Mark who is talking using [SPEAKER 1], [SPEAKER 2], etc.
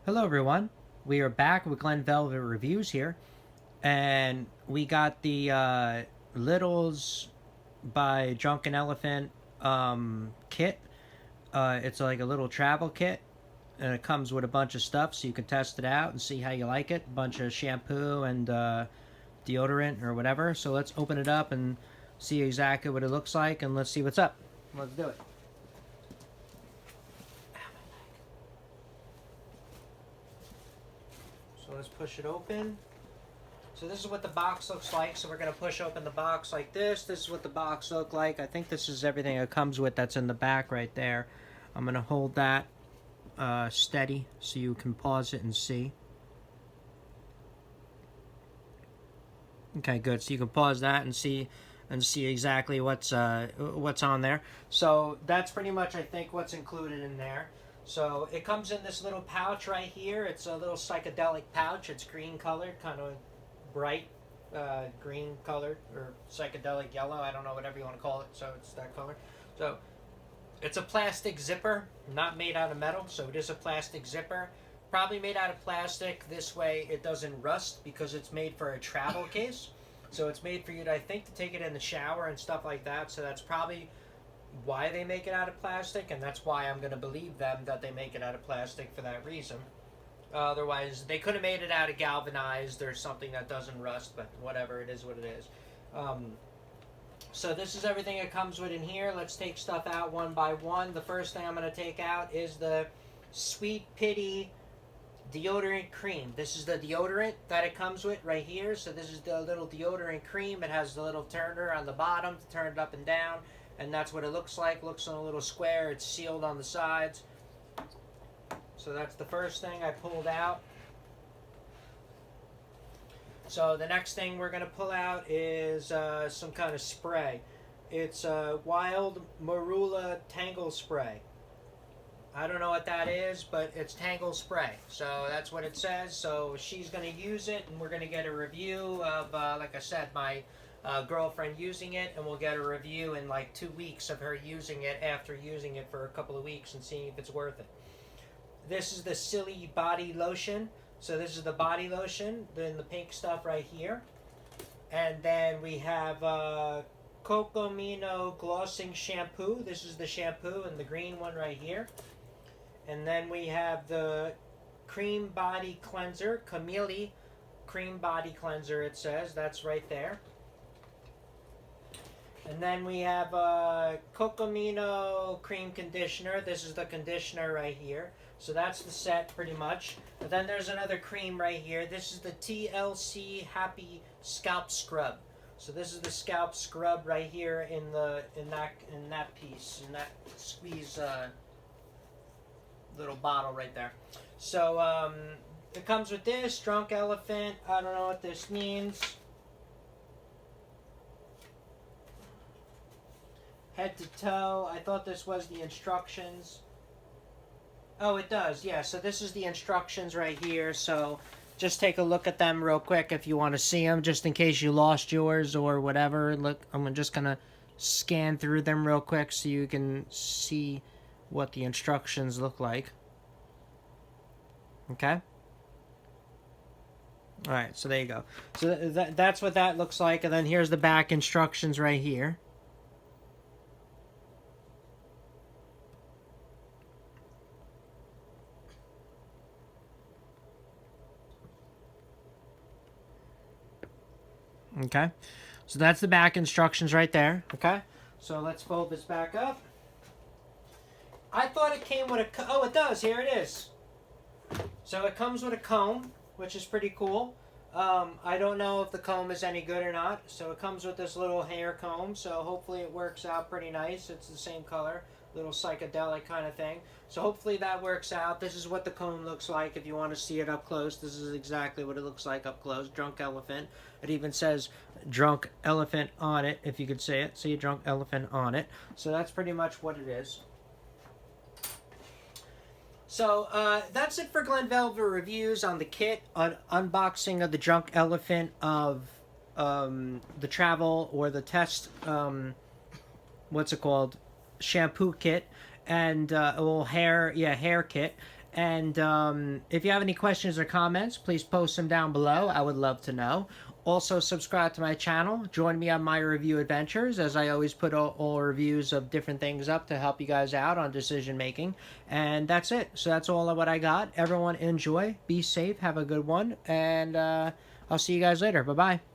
[SPEAKER 1] Hello everyone, we are back with Glen Velvet Reviews here, and we got the Littles by Drunken Elephant kit. It's like a little travel kit, and it comes with a bunch of stuff so you can test it out and see how you like it. A bunch of shampoo and deodorant or whatever. So let's open it up and see exactly what it looks like, and let's see what's up. Let's do it. So let's push it open. So this is what the box looks like. So we're going to push open the box like this. This is what the box looks like. I think this is everything it comes with that's in the back right there. I'm going to hold that steady so you can pause it and see. Okay, good. So you can pause that and see exactly what's on there. So that's pretty much, I think, what's included in there. So it comes in this little pouch right here. It's a little psychedelic pouch. It's green colored, kind of bright green colored or psychedelic yellow. I don't know, whatever you want to call it. So it's that color. So it's a plastic zipper, not made out of metal. So it is a plastic zipper. Probably made out of plastic. This way it doesn't rust because it's made for a travel case. So it's made for you to, I think, to take it in the shower and stuff like that. So that's probably why they make it out of plastic, and that's why I'm going to believe them that they make it out of plastic for that reason. Otherwise, they could have made it out of galvanized or something that doesn't rust, but whatever, it is what it is. So this is everything it comes with in here. Let's take stuff out one by one. The first thing I'm going to take out is the Sweet Pity deodorant cream. This is the deodorant that it comes with right here. So this is the little deodorant cream. It has the little turner on the bottom to turn it up and down, and that's what it looks like. Looks in a little square. It's sealed on the sides. So that's the first thing I pulled out. So the next thing we're going to pull out is some kind of spray. It's a Wild MarulaTangle spray. I don't know what that is, but it's Tangle spray. So that's what it says. So she's going to use it, and we're going to get a review of, like I said, my girlfriend using it, and we'll get a review in like 2 weeks of her using it after using it for a couple of weeks and seeing if it's worth it. This is the SiliBody Lotion. So this is the body lotion, then the pink stuff right here. And then we have CocominoGlossing Shampoo. This is the shampoo, and the green one right here. And then we have the Cream Body Cleanser, KamiliCream Body Cleanser, it says. That's right there. And then we have Cocomino Cream Conditioner. This is the conditioner right here. So that's the set pretty much. And then there's another cream right here. This is the TLC Happy Scalp Scrub. So this is the scalp scrub right here in that piece, in that squeeze little bottle right there. So it comes with this Drunk Elephant. I don't know what this means. Head to toe. I thought this was the instructions. Oh, it does. Yeah, so this is the instructions right here. So just take a look at them real quick if you want to see them, just in case you lost yours or whatever. Look, I'm just going to scan through them real quick so you can see what the instructions look like. Okay? Alright, so there you go. So that's what that looks like, and then here's the back instructions right here. Okay, so that's the back instructions right there. Okay, so let's fold this back up. I thought it came with a... Oh, it does. Here it is. So it comes with a comb, which is pretty cool. I don't know if the comb is any good or not. So it comes with this little hair comb. So hopefully it works out pretty nice. It's the same color. Little psychedelic kind of thing. So hopefully that works out. This is what the comb looks like if you want to see it up close. This is exactly what it looks like up close. Drunk Elephant. It even says Drunk Elephant on it, if you could say it. See, Drunk Elephant on it. So that's pretty much what it is. So that's it for Glen Velvet Reviews on the kit, on unboxing of the Drunk Elephant of the travel or the test, what's it called, shampoo kit, and a little hair kit, And if you have any questions or comments, please post them down below. I would love to know. Also, subscribe to my channel. Join me on my review adventures, as I always put all reviews of different things up to help you guys out on decision making. And that's it. So that's all of what I got. Everyone enjoy. Be safe. Have a good one. And I'll see you guys later. Bye-bye.